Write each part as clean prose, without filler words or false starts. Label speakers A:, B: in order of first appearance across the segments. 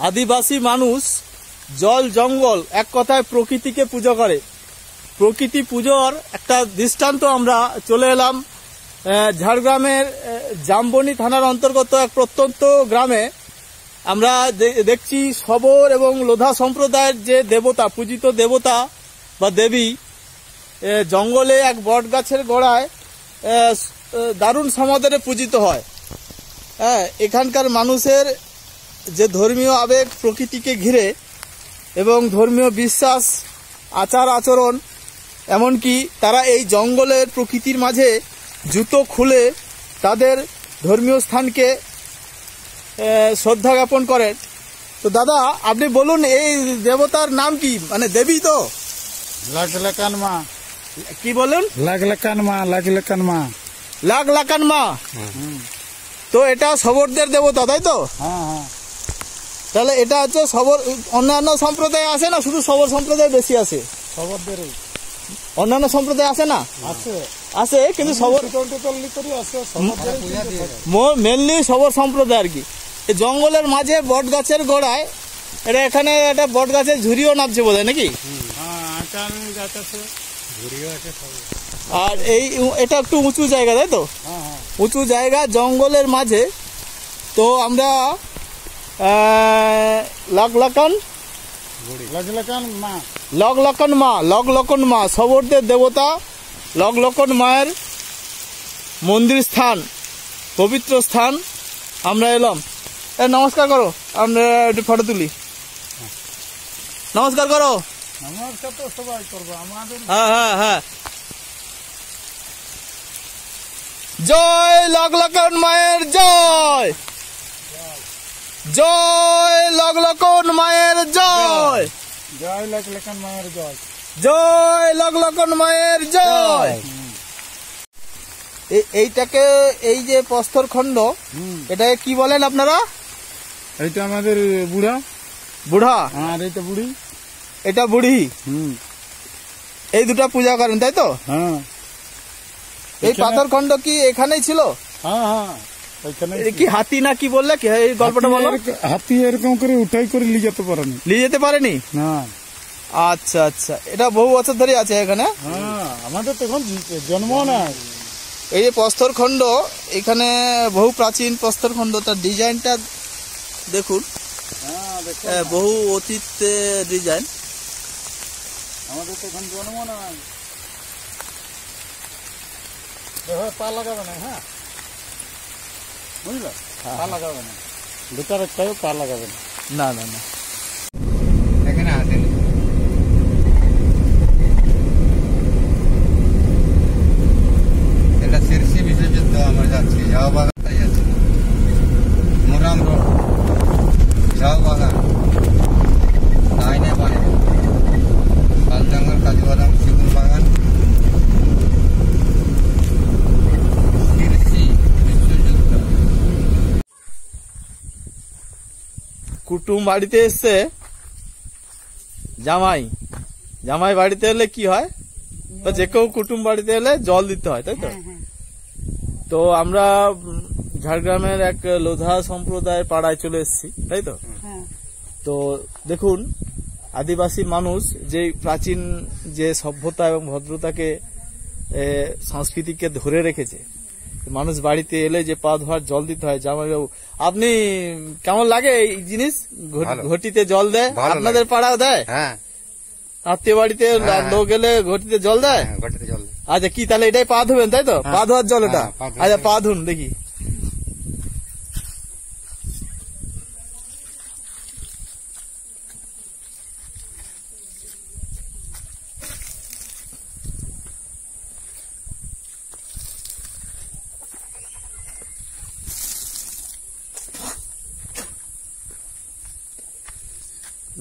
A: আদিবাসী মানুষ জল জঙ্গল এক কথায় প্রকৃতিকে পুজো করে। প্রকৃতি পুজোর একটা দৃষ্টান্ত আমরা চলে এলাম ঝাড়গ্রামের জামবনি থানার অন্তর্গত এক প্রত্যন্ত গ্রামে। আমরা দেখছি শবর এবং লোধা সম্প্রদায়ের যে দেবতা, পূজিত দেবতা বা দেবী, জঙ্গলে এক বট গাছের গোড়ায় দারুণ সমাদরে পূজিত হয়। এখানকার মানুষের যে ধর্মীয় আবেগ প্রকৃতিকে ঘিরে এবং ধর্মীয় বিশ্বাস, আচার আচরণ, এমনকি তারা এই জঙ্গলের প্রকৃতির মাঝে জুতো খুলে তাদের ধর্মীয় স্থানকে শ্রদ্ধা জ্ঞাপন করেন। তো দাদা, আপনি বলুন এই দেবতার নাম কি, মানে দেবী তো?
B: লাগলাকান মা।
A: কি বলুন?
B: লাগলাকান মা। লাগলাকান মা।
A: লাগলাকান মা। তো এটা শবরদের দেবতা, তাই তো?
B: হ্যাঁ।
A: তাহলে এটা হচ্ছে শবর। অন্যান্য সম্প্রদায় আছে না, শুধু শবর সম্প্রদায় বেশি আছে?
B: শবরদের
A: অন্যান্য সম্প্রদায় আছে না? আছে, কিন্তু শবর মেনলি শবর সম্প্রদায় আর কি। জঙ্গলের মাঝে বট গাছের গোড়ায়, এটা এখানে একটা বট গাছের ঝুড়িও নামছে বোধ হয় নাকি? আর এটা একটু উঁচু জায়গা, তাই তো? উঁচু জায়গা জঙ্গলের মাঝে। তো আমরা লাগলাকান মা শবরদের দেবতা লগলকন মায়ের মন্দির স্থান, পবিত্র স্থান আমরা এলাম। নমস্কার করো, আমরা একটু ফটো তুলি। নমস্কার করো।
B: নমস্কার তো সবাই করবো আমাদের।
A: হ্যাঁ। জয় লগলকন মায়ের জয়, জয় লগলকন মায়ের জয়,
B: জয় লাগলাকান মায়ের জয়,
A: জয় লগলকন মায়ের জয়। এইটাকে, এই যে প্রস্তর খণ্ড, এটাকে কি বলেন আপনারা?
B: এইটা আমাদের বুড়া।
A: আর
B: এইটা বুড়ি।
A: এটা বুড়ি। এই দুটা পূজা করেন, তাই তো?
B: হ্যাঁ।
A: এই পাথর খণ্ড কি এখানেই ছিল?
B: হ্যাঁ।
A: কি হাতি না কি বললে, এই গল্পটা বলো।
B: হাতি এরকম করে উঠাই করে নিয়ে যেতে পারেনি না।
A: আচ্ছা, এটা বহু বছর ধরে আছে এখানে।
B: আমাদের তখন জন্ম না।
A: এই যে প্রস্তর খণ্ড, এখানে বহু প্রাচীন প্রস্তর খণ্ড, তার ডিজাইনটা দেখুন। বহু অতীতে ডিজাইন।
B: আমাদের তখন জন্ম নাই। পা লাগাবে না, হ্যাঁ বুঝলো? পা লাগাবে না, দুটার একটাও পা লাগাবে না।
A: না।
C: এখানে আসেনি। এটা শিরসি বিশ্বযুদ্ধ আমরা যাচ্ছি, ঝাউ বাগান যাচ্ছি, মোরাম রোড, ঝাউ বাগান, ডাইনে বানে কালজঙ্গল, কাজু বাদাম, সেগুন বাগান, শিরসি বিশ্বযুদ্ধ।
A: কুটুম বাড়িতে এসছে, জামাই বাড়িতে এলে কি হয়, যে কেউ কুটুম বাড়িতে এলে জল দিতে হয়, তাই তো? তো আমরা ঝাড়গ্রামের এক লোধা সম্প্রদায়ের পাড়ায় চলে এসেছি, তাই তো? তো দেখুন, আদিবাসী মানুষ যে প্রাচীন যে সভ্যতা এবং ভদ্রতাকে, সংস্কৃতিকে ধরে রেখেছে। মানুষ বাড়িতে এলে যে পা ধোয়ার জল দিতে হয়। জামাইবাবু, আপনি কেমন লাগে এই জিনিস? ঘটিতে জল দেয়, আপনাদের পাড়াও দেয়?
C: হ্যাঁ,
A: আত্মীয় বাড়িতে লোক গেলে ঘটিতে জল দেয়। আচ্ছা, কি তাহলে এটাই পা ধোবেন, তাই তো? পা ধোয়ার জল এটা। আচ্ছা, পা ধুন দেখি।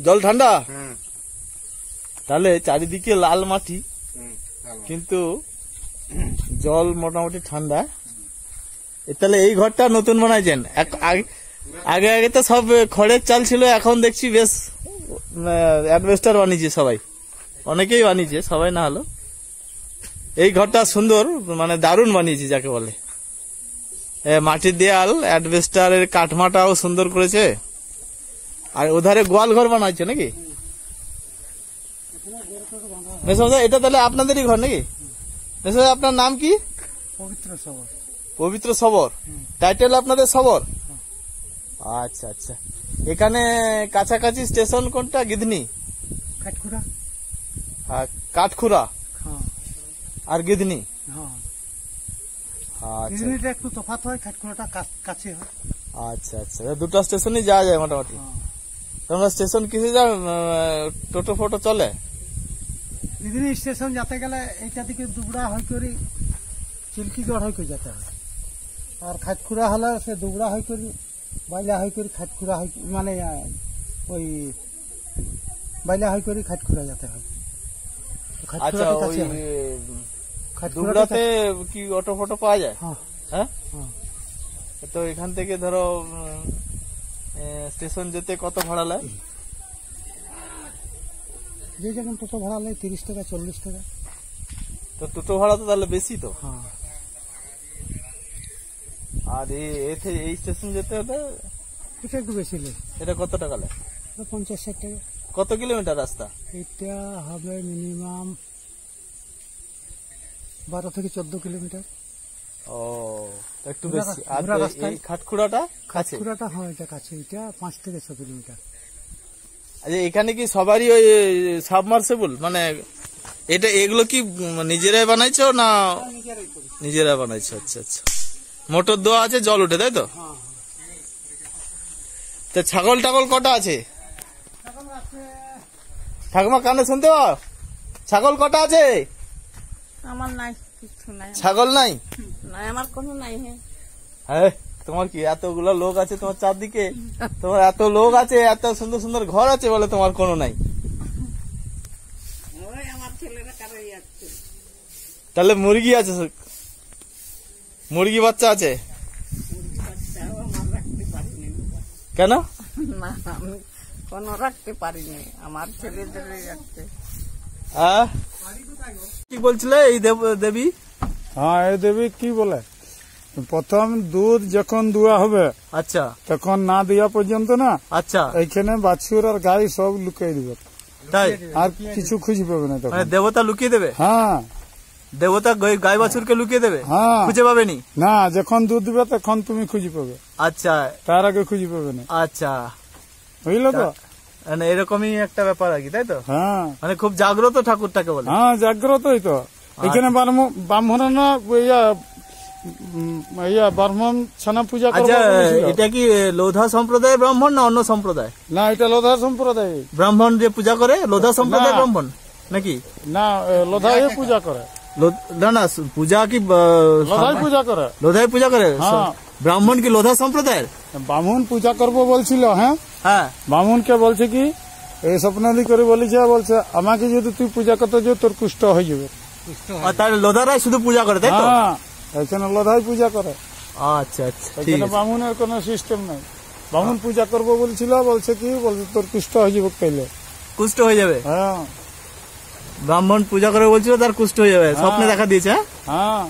A: জল ঠান্ডা? তাহলে চারিদিকে লাল মাটি, কিন্তু জল মোটামুটি ঠান্ডা। তাহলে এই ঘরটা নতুন বানাইছেন? আগে তো সব খড়ের চাল ছিল, এখন দেখছি বেশ অ্যাডভেস্টার বানিয়েছে সবাই, অনেকেই বানিয়েছে, সবাই না হলো। এই ঘরটা সুন্দর, মানে দারুণ বানিয়েছে যাকে বলে। মাটির দেয়াল, অ্যাডভেস্টারের কাঠমাটাও সুন্দর করেছে। আর ওধারে গোয়াল ঘর বানাইছে নাকি? মেসমদা এটা তাহলে আপনাদেরই ঘর নাকি? মেসমদা আপনার নাম কি?
B: পবিত্র সবর।
A: পবিত্র সবর, টাইটেল আপনাদের সবর? আচ্ছা আচ্ছা। এখানে কাছাকাছি স্টেশন কোনটা? গিধনি,
B: কাঠখুড়া,
A: কাঠখুড়া
B: হ্যাঁ,
A: আর গিধনি।
B: হ্যাঁ।
A: আচ্ছা
B: গিধনিটা একটু তফাৎ হয়, কাঠখুড়াটা কাছে হয়।
A: আচ্ছা আচ্ছা, দুটো স্টেশনই যাওয়া যায় মোটামুটি। তোমরা স্টেশন কিসে যাও? টোটো ফোটো চলে?
B: গিধনি স্টেশন যেতে গেলে এইটা দিকে দুবড়া হয় করে চিল্কিগড় হয় করে যেতে হয়, আর খাটখুড়া হলে সে দুবড়া হয় করে বাইলা হয় করে খাটখুড়া হয়, মানে ওই বাইলা হয় করে খাটখুড়া যেতে হয়।
A: আচ্ছা, ওই দুবড়াতে কি অটো ফটো পাওয়া যায়? হ্যাঁ, তো এখান থেকে ধরো স্টেশন যেতে কত ভাড়া লাগে?
B: যে যখন টোটো ভাড়া লাগে 30 টাকা 40 টাকা।
A: তো টোটো ভাড়া তো তাহলে বেশি তো।
B: হ্যাঁ।
A: আর এই স্টেশন যেতে হলে
B: এটা একটু বেশি লাগে।
A: এটা কত টাকা লাগে?
B: 50-60 টাকা।
A: কত কিলোমিটার রাস্তা?
B: এটা হবে মিনিমাম 12 থেকে 14 কিলোমিটার।
A: ও, একটু বেশি। আর এই খাটখুড়াটা কাছে?
B: খাটখুড়াটা হয় এটা কাছে, এটা 5 থেকে 6 কিলোমিটার।
A: আচ্ছা, এখানে কি সবারই ওই সাবমার্সিবল, মানে এটা এগুলো কি নিজেরাই বানাইছো না? নিজেরা বানাইছো। আচ্ছা আচ্ছা, মোটর দেওয়া আছে, জল উঠে, তাই তো? তো ছাগল টাগল কটা আছে? ঠাকুমা কানে শুনতে পাও? ছাগল কটা আছে?
D: আমার নাই, কিছু নাই।
A: ছাগল নাই?
D: নাই, আমার কোনো নাই।
A: হ্যাঁ, তোমার কি এতগুলো লোক আছে তোমার চারদিকে? তোমার এত লোক আছে, এত সুন্দর সুন্দর ঘর আছে, বলে তোমার কোনো নাই?
D: ওই আমার ছেলেরা কারোই আছে।
A: তাহলে মুরগি আছে, মুরগি বাচ্চা আছে?
D: বাচ্চাও আমার রাখতে পারিনি।
A: কেন?
D: না, আমি কোনো রাখতে পারিনি, আমার ছেলেদের রাখতে।
A: কি বলছিলে এই দেবী?
B: হ্যাঁ, এই দেবী কি বলে, প্রথম দুধ যখন দুয়া হবে,
A: আচ্ছা,
B: তখন না দেওয়া পর্যন্ত না,
A: আচ্ছা,
B: এইখানে বাছুর আর গাই সব লুকিয়ে দিবে,
A: তাই?
B: আর কিছু খুঁজে পাবে না তখন।
A: মানে দেবতা লুকিয়ে দেবে?
B: হ্যাঁ,
A: দেবতা গাই বাছুরকে লুকিয়ে দেবে?
B: হ্যাঁ,
A: খুঁজে পাবেনি
B: না, যখন দুধ দিবে তখন তুমি খুঁজে পাবে,
A: আচ্ছা,
B: তার আগে খুঁজে পাবে না।
A: আচ্ছা,
B: বুঝলো তো?
A: মানে এরকমই একটা ব্যাপার আর কি, তাই তো?
B: হ্যাঁ,
A: মানে খুব জাগ্রত ঠাকুরটাকে বলে।
B: হ্যাঁ, জাগ্রতই তো। এখানে ব্রাহ্মণ ব্রাহ্মণ ছানা পূজা করে।
A: আচ্ছা, এটা কি লোধা সম্প্রদায়ের ব্রাহ্মণ না অন্য সম্প্রদায়?
B: না, এটা লোধা সম্প্রদায়
A: ব্রাহ্মণ যে পূজা করে লোধা সম্প্রদায় ব্রাহ্মণ নাকি?
B: না, লোধাই পূজা করে।
A: না না, পূজা কি
B: লোধাই পূজা করে?
A: লোধাই পূজা করে।
B: হ্যাঁ।
A: ব্রাহ্মণ কি লোধা সম্প্রদায়ের?
B: ব্রাহ্মণ পূজা করবো বলছিল। হ্যাঁ,
A: হ্যাঁ,
B: ব্রাহ্মণকে বলছে কি, এই স্বপ্নাদি করে বলছে আমাকে যদি তুই পূজা করতে যাও তোর কুষ্ঠ হয়ে যাবে।
A: তাহলে লোধারাই শুধু পূজা করে, তাই তো?
B: হ্যাঁ, এখানে লোধাই পূজা করে।
A: আচ্ছা আচ্ছা, ঠিক
B: এখানে
A: আছে।
B: ব্রাহ্মণের কোনো সিস্টেম নাই। ব্রাহ্মণ পূজা করবো বলছিল, বলছে তোর কুষ্ঠ হয়ে যাবে পেলে।
A: কুষ্ঠ হয়ে যাবে?
B: হ্যাঁ,
A: ব্রাহ্মণ পূজা করে বলছিল তার কুষ্ঠ হয়ে যাবে, স্বপ্নে দেখা দিয়েছে।
B: হ্যাঁ,